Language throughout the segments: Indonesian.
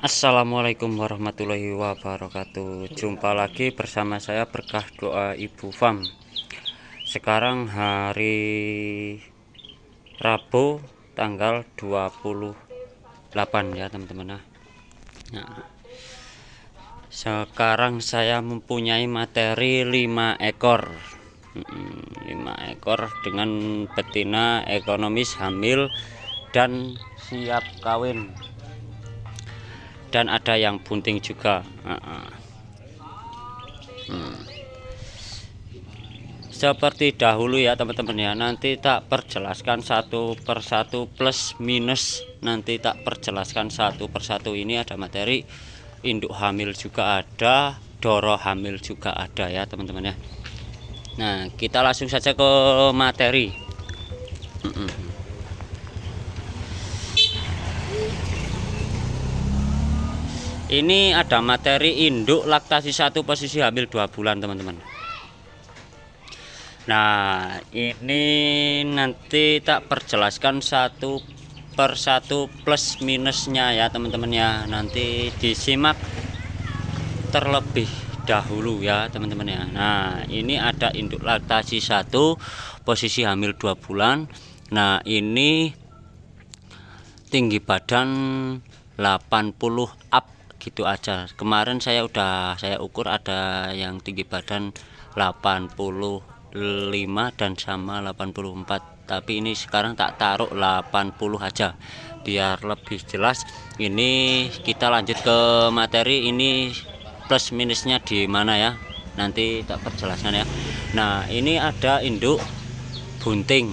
Assalamualaikum warahmatullahi wabarakatuh. Jumpa lagi bersama saya Berkah Doa Ibu Fam. Sekarang hari Rabu tanggal 28 ya teman-teman. Nah, sekarang saya mempunyai materi 5 ekor. 5 ekor dengan betina ekonomis hamil dan siap kawin. Dan ada yang bunting juga. Seperti dahulu ya teman-teman ya, nanti tak perjelaskan satu persatu plus minus, nanti tak perjelaskan satu persatu. Ini ada materi induk hamil juga ada, doro hamil juga ada ya teman-teman ya. Nah, kita langsung saja ke materi. Ini ada materi induk laktasi 1 posisi hamil 2 bulan teman-teman. Nah, ini nanti tak perjelaskan satu persatu plus minusnya ya teman-teman ya. Nanti disimak terlebih dahulu ya teman-teman ya. Nah, ini ada induk laktasi 1 posisi hamil 2 bulan. Nah, ini tinggi badan 80 up gitu aja. Kemarin saya ukur ada yang tinggi badan 85 dan sama 84, tapi ini sekarang tak taruh 80 aja biar lebih jelas. Ini kita lanjut ke materi, ini plus minusnya di mana ya, nanti tak perjelaskan ya. Nah, ini ada induk bunting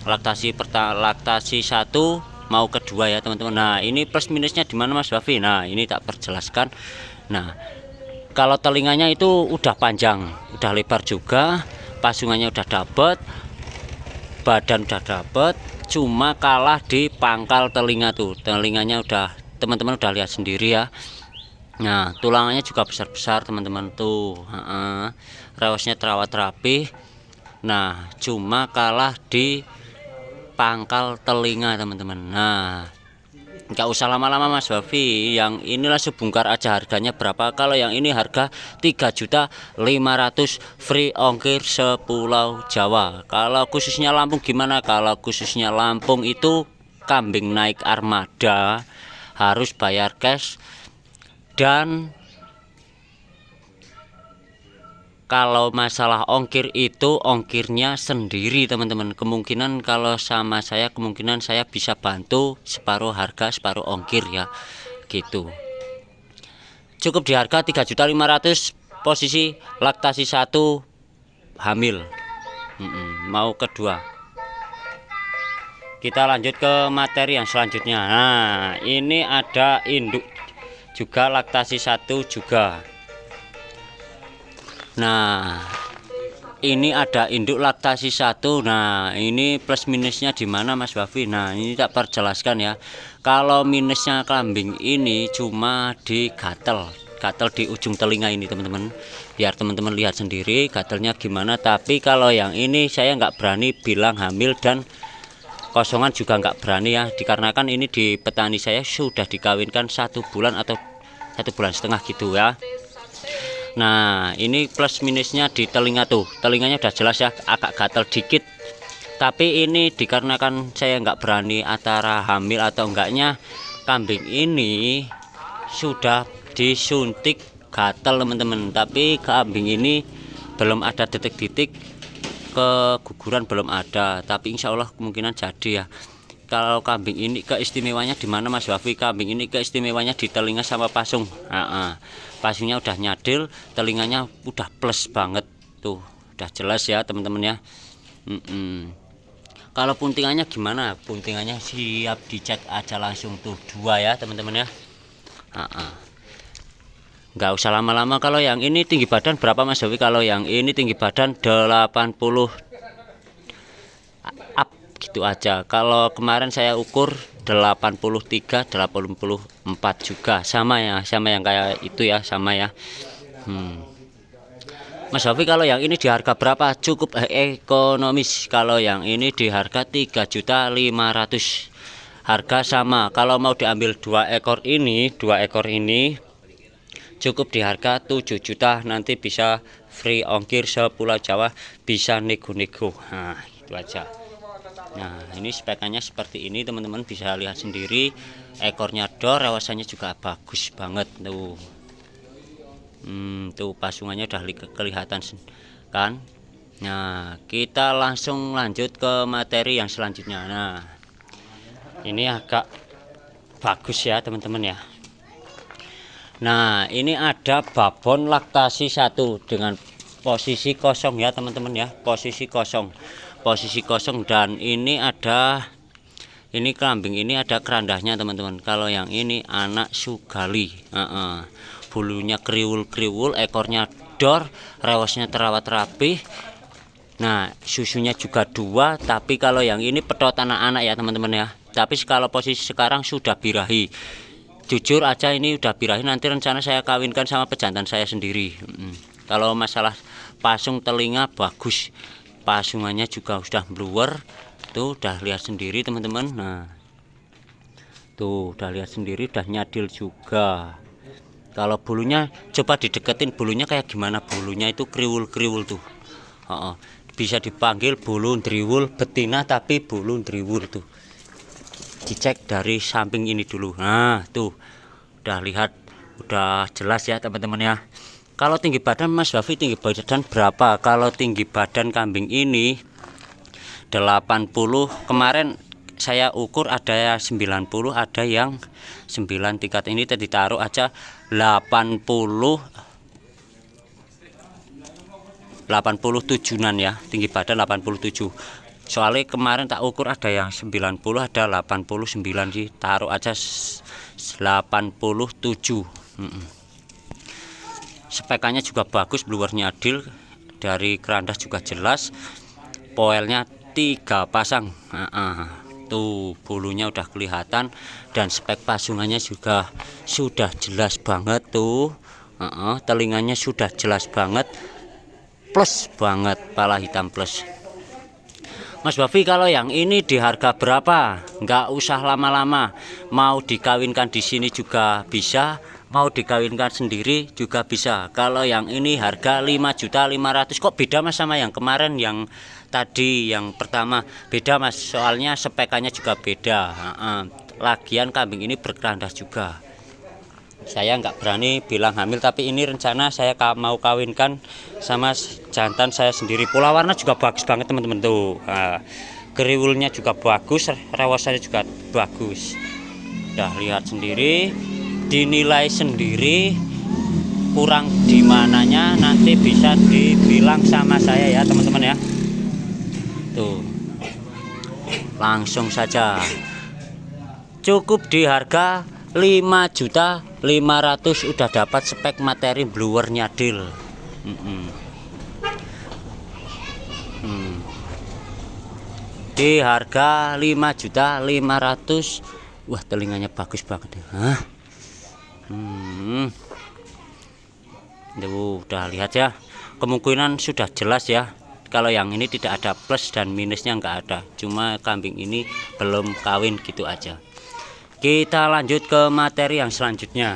laktasi 1 mau kedua ya teman-teman. Nah, ini plus minusnya di mana Mas Wafi? Nah, ini tak perjelaskan. Nah, kalau telinganya itu udah panjang, udah lebar juga, pasungannya udah dapet, badan udah dapet, cuma kalah di pangkal telinga tuh. Telinganya udah, teman-teman udah lihat sendiri ya. Nah, tulangannya juga besar-besar teman-teman tuh. Rewesnya terawat rapi. Nah, cuma kalah di pangkal telinga teman-teman. Nah, nggak usah lama-lama Mas Wafi, yang inilah sebungkar aja. Harganya berapa? Kalau yang ini harga 3.500.000 free ongkir sepulau Jawa. Kalau khususnya Lampung gimana? Kalau khususnya Lampung itu kambing naik armada harus bayar cash, dan kalau masalah ongkir itu ongkirnya sendiri teman-teman. Kemungkinan kalau sama saya, kemungkinan saya bisa bantu separuh harga separuh ongkir ya gitu. Cukup di harga 3.500.000 posisi laktasi 1 hamil mau kedua. Kita lanjut ke materi yang selanjutnya. Nah, ini ada induk juga laktasi 1 juga. Nah, ini ada induk laktasi 1. Nah, ini plus minusnya di mana Mas Wafi? Nah, ini tak perjelaskan ya. Kalau minusnya kambing ini cuma di gatel di ujung telinga ini teman-teman. Biar teman-teman lihat sendiri gatelnya gimana. Tapi kalau yang ini saya nggak berani bilang hamil, dan kosongan juga nggak berani ya, dikarenakan ini di petani saya sudah dikawinkan 1 bulan atau 1 bulan setengah gitu ya. Nah, ini plus minusnya di telinga tuh. Telinganya udah jelas ya, agak gatel dikit. Tapi ini dikarenakan saya nggak berani antara hamil atau enggaknya, kambing ini sudah disuntik gatel teman-teman. Tapi kambing ini belum ada detik-detik keguguran, belum ada. Tapi insya Allah kemungkinan jadi ya. Kalau kambing ini keistimewanya di mana Mas Wafi? Kambing ini keistimewanya di telinga sama pasung. Pasungnya udah nyadil, telinganya udah plus banget tuh, udah jelas ya teman-teman ya. Kalau puntingannya gimana? Puntingannya siap dicek aja langsung tuh 2 ya teman-teman ya. Nggak usah lama-lama. Kalau yang ini tinggi badan berapa Mas Wafi? Kalau yang ini tinggi badan 80 up gitu aja. Kalau kemarin saya ukur 83, 84 juga, sama ya, sama yang kayak itu ya, sama ya. Mas Wafi, kalau yang ini di harga berapa? Cukup ekonomis. Kalau yang ini di harga 3.500.000 harga sama. Kalau mau diambil dua ekor ini cukup di harga 7 juta, nanti bisa free ongkir sepulau Jawa, bisa nego-nego. Nah itu aja. Nah ini spekannya seperti ini teman-teman, bisa lihat sendiri. Ekornya dor, rewasannya juga bagus banget tuh. Tuh pasungannya udah kelihatan kan. Nah kita langsung lanjut ke materi yang selanjutnya. Nah ini agak bagus ya teman-teman ya. Nah ini ada babon laktasi 1 dengan posisi kosong ya teman-teman ya, posisi kosong, dan ini kambing ini ada kerandahnya teman-teman. Kalau yang ini anak Sugali, bulunya kriwul-kriwul, ekornya dor, rewasnya terawat rapi. Nah susunya juga 2, tapi kalau yang ini pedot anak-anak ya teman-teman ya. Tapi kalau posisi sekarang sudah birahi, jujur aja ini udah birahi, nanti rencana saya kawinkan sama pejantan saya sendiri. Kalau masalah pasung telinga bagus, pasungannya juga sudah bluer tuh, udah lihat sendiri teman-teman. Nah tuh udah lihat sendiri, udah nyadil juga. Kalau bulunya coba dideketin, bulunya kayak gimana, bulunya itu kriwul-kriwul tuh. Bisa dipanggil bulu driwul betina, tapi bulu driwul tuh. Dicek dari samping ini dulu. Nah tuh udah lihat, udah jelas ya teman-teman ya. Kalau tinggi badan Mas Wafi, tinggi badan berapa? Kalau tinggi badan kambing ini 80. Kemarin saya ukur ada 90, ada yang 9 tingkat. Ini tadi taruh aja 87-an ya, tinggi badan 87. Soalnya kemarin tak ukur ada yang 90, ada 89 sih, taruh aja 87. Spekannya juga bagus, bluernya adil, dari kerandas juga jelas, poelnya 3 pasang. Tuh bulunya udah kelihatan, dan spek pasungannya juga sudah jelas banget tuh. Telinganya sudah jelas banget, plus banget, pala hitam plus. Mas Wafi, kalau yang ini di harga berapa? Nggak usah lama-lama, mau dikawinkan di sini juga bisa, mau dikawinkan sendiri juga bisa. Kalau yang ini harga 5.500.000. Kok beda Mas sama yang kemarin, yang tadi yang pertama? Beda Mas, soalnya spekannya juga beda. Lagian kambing ini berkerandas juga. Saya nggak berani bilang hamil, tapi ini rencana saya mau kawinkan sama jantan saya sendiri. Pola warna juga bagus banget teman-teman tuh. Kriwulnya juga bagus, rewasannya juga bagus. Udah lihat sendiri, dinilai sendiri, kurang di mananya nanti bisa dibilang sama saya ya teman-teman ya. Tuh langsung saja, cukup di harga 5.500.000 udah dapat spek materi bluer nyadil. Di harga 5.500.000. Wah telinganya bagus banget ya. Udah lihat ya, kemungkinan sudah jelas ya. Kalau yang ini tidak ada plus dan minusnya, nggak ada, cuma kambing ini belum kawin gitu aja. Kita lanjut ke materi yang selanjutnya.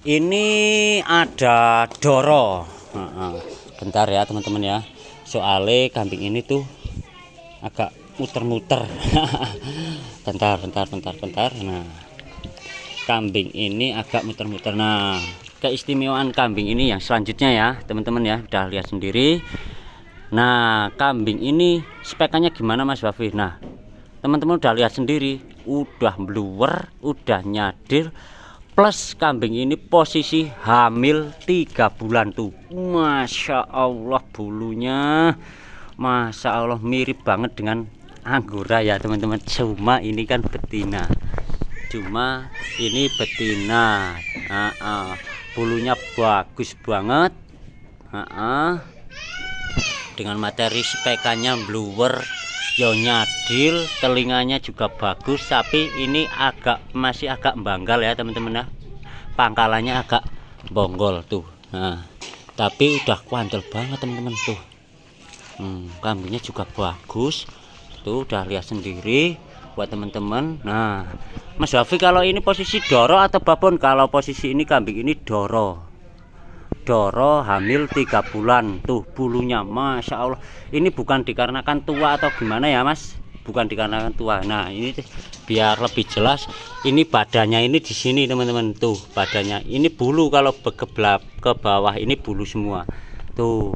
Ini ada doro. Bentar ya teman-teman ya, soalnya kambing ini tuh agak muter-muter. bentar. Nah kambing ini agak muter-muter. Nah keistimewaan kambing ini yang selanjutnya ya teman-teman ya, udah lihat sendiri. Nah kambing ini spekannya gimana Mas Wafi? Nah teman-teman udah lihat sendiri, udah bluer, udah nyadil, plus kambing ini posisi hamil 3 bulan tuh. Masya Allah bulunya, Masya Allah mirip banget dengan Anggora ya teman-teman. Cuma ini kan betina, bulunya bagus banget, dengan materi spekannya bluer, yo nyadil, telinganya juga bagus, tapi ini masih agak banggal ya teman-teman ya, pangkalannya agak bonggol tuh. Nah tapi udah kuantel banget teman-teman tuh. Kambingnya juga bagus, tuh udah lihat sendiri buat teman-teman. Nah Mas Wafi, kalau ini posisi doro atau babon? Kalau posisi ini kambing ini doro hamil 3 bulan. Tuh bulunya Masya Allah, ini bukan dikarenakan tua atau gimana ya Mas, bukan dikarenakan tua. Nah ini biar lebih jelas, ini badannya ini di sini teman-teman. Tuh badannya ini bulu, kalau ke bawah ini bulu semua. Tuh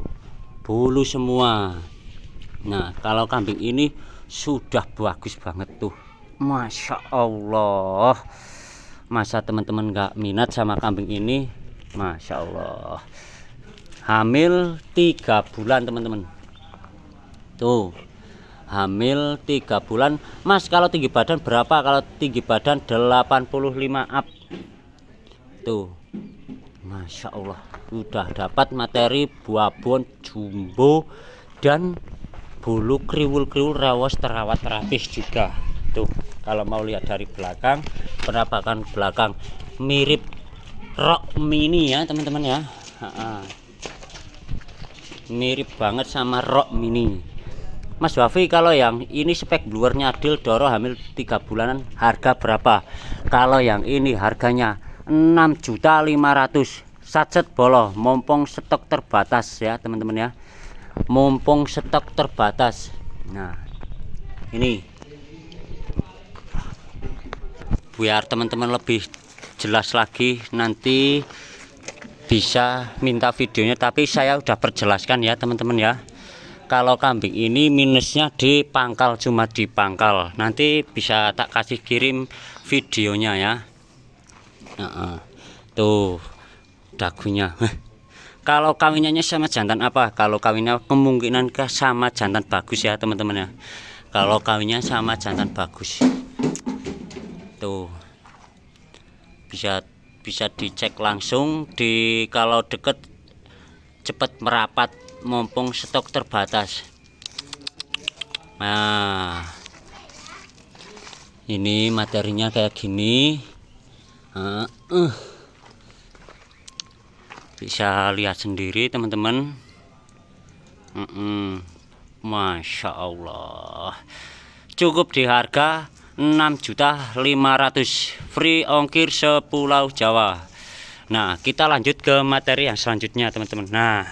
bulu semua. Nah kalau kambing ini sudah bagus banget tuh, Masya Allah. Masa teman-teman nggak minat sama kambing ini? Masya Allah, hamil 3 bulan teman-teman. Tuh hamil 3 bulan. Mas kalau tinggi badan berapa? Kalau tinggi badan 85 up. Tuh Masya Allah, udah dapat materi babon jumbo dan bulu kriwul-kriwul rawas terawat rapih juga. Tuh kalau mau lihat dari belakang, penampakan belakang mirip Rock Mini ya teman-teman ya. Mirip banget sama Rock Mini. Mas Wafi, kalau yang ini spek bluernya adil doro hamil 3 bulanan harga berapa? Kalau yang ini harganya 6.500.000 sacet bolo, mumpung stok terbatas ya teman-teman ya, mumpung stok terbatas. Nah ini biar teman-teman lebih jelas lagi, nanti bisa minta videonya, tapi saya udah perjelaskan ya teman-teman ya. Kalau kambing ini minusnya di pangkal, cuma di pangkal. Nanti bisa tak kasih kirim videonya ya. Tuh dagunya. Kalau kawinannya sama jantan apa? Kalau kawinnya kemungkinan ke sama jantan bagus ya teman-teman ya. Kalau kawinnya sama jantan bagus, tuh bisa dicek langsung di, kalau deket cepet merapat, mumpung stok terbatas. Nah ini materinya kayak gini. Bisa lihat sendiri teman-teman. Masya Allah, cukup di harga 6.500.000 free ongkir sepulau Jawa. Nah kita lanjut ke materi yang selanjutnya teman-teman. Nah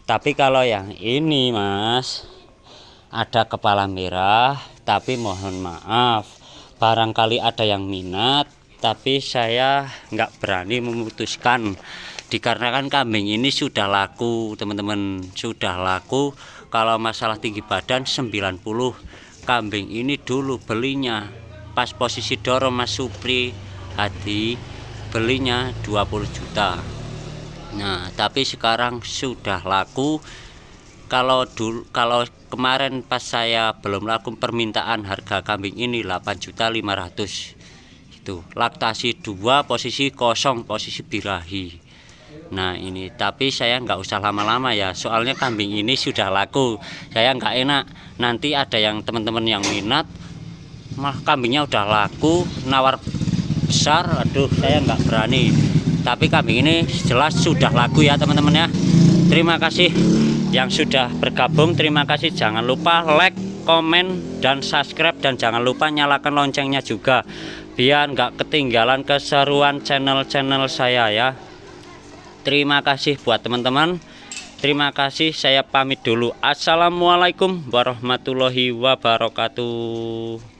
tapi kalau yang ini Mas, ada kepala merah, tapi mohon maaf barangkali ada yang minat, tapi saya nggak berani memutuskan dikarenakan kambing ini sudah laku teman-teman, sudah laku. Kalau masalah tinggi badan 90. Kambing ini dulu belinya pas posisi doro Mas Supri Hadi, belinya 20 juta. Nah tapi sekarang sudah laku. Kalau kemarin pas saya belum laku, permintaan harga kambing ini 8.500.000. Itu laktasi 2, posisi kosong, posisi birahi. Nah ini, tapi saya nggak usah lama-lama ya, soalnya kambing ini sudah laku. Saya nggak enak nanti ada yang teman-teman yang minat, malah kambingnya udah laku, nawar besar, aduh saya nggak berani. Tapi kambing ini jelas sudah laku ya teman-teman ya. Terima kasih yang sudah bergabung, terima kasih. Jangan lupa like, komen, dan subscribe, dan jangan lupa nyalakan loncengnya juga biar nggak ketinggalan keseruan channel-channel saya ya. Terima kasih buat teman-teman. Terima kasih, saya pamit dulu. Assalamualaikum warahmatullahi wabarakatuh.